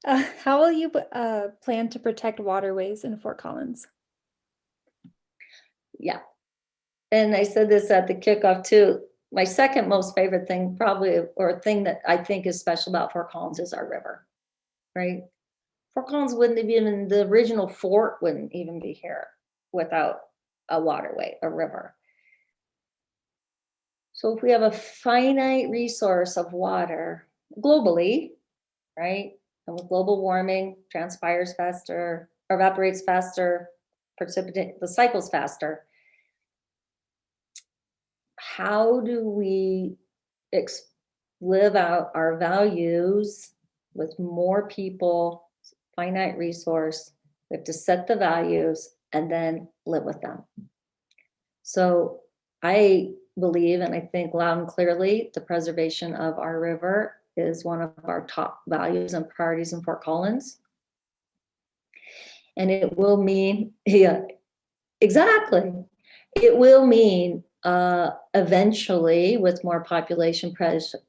How will you plan to protect waterways in Fort Collins? Yeah. And I said this at the kickoff too. My second most favorite thing, probably, or thing that I think is special about Fort Collins is our river, right? Fort Collins wouldn't have even, the original fort wouldn't even be here without a waterway, a river. So if we have a finite resource of water globally, right? And with global warming, transpires faster, evaporates faster, precipitate, the cycles faster. How do we live out our values with more people, finite resource? We have to set the values and then live with them. So I believe, and I think loud and clearly, the preservation of our river is one of our top values and priorities in Fort Collins. And it will mean, yeah, exactly. It will mean eventually, with more population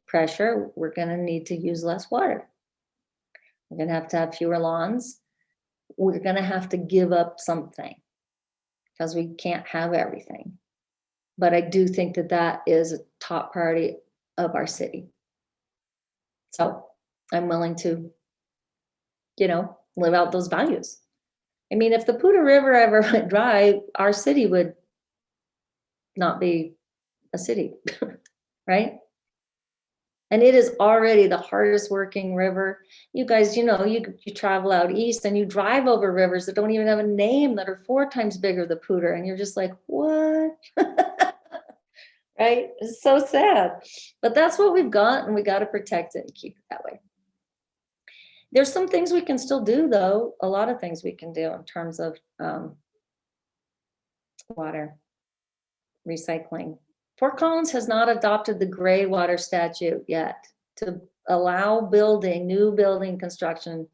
pressure, we're going to need to use less water. We're going to have fewer lawns. We're going to have to give up something because we can't have everything. But I do think that that is a top priority of our city. So I'm willing to, live out those values. I mean, if the Poudre River ever went dry, our city would not be a city, right? And it is already the hardest working river. You guys, you travel out east and you drive over rivers that don't even have a name, that are 4 times bigger than Poudre, and you're just like, what? Right? It's so sad. But that's what we've got, and we got to protect it and keep it that way. There's some things we can still do, though. A lot of things we can do in terms of water recycling. Fort Collins has not adopted the gray water statute yet to allow new building construction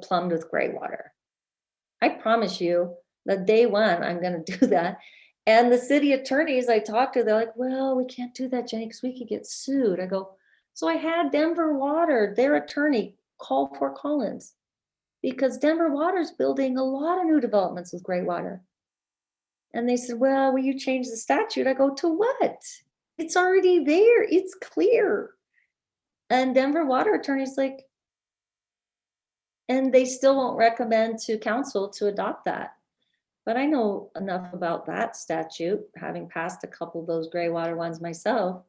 plumbed with gray water. I promise you that day one, I'm going to do that. And the city attorneys I talked to, they're like, well, we can't do that, Jeni, because we could get sued. I go, so I had Denver Water, their attorney, call Fort Collins because Denver Water's building a lot of new developments with gray water. And they said, well, will you change the statute? I go, to what? It's already there. It's clear. And Denver Water attorney's like, and they still won't recommend to council to adopt that. But I know enough about that statute, having passed a couple of those gray water ones myself.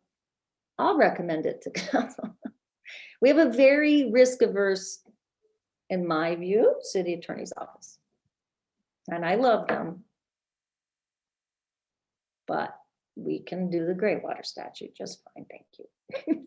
I'll recommend it to council. We have a very risk averse, in my view, city attorney's office. And I love them. But we can do the gray water statute just fine, thank you.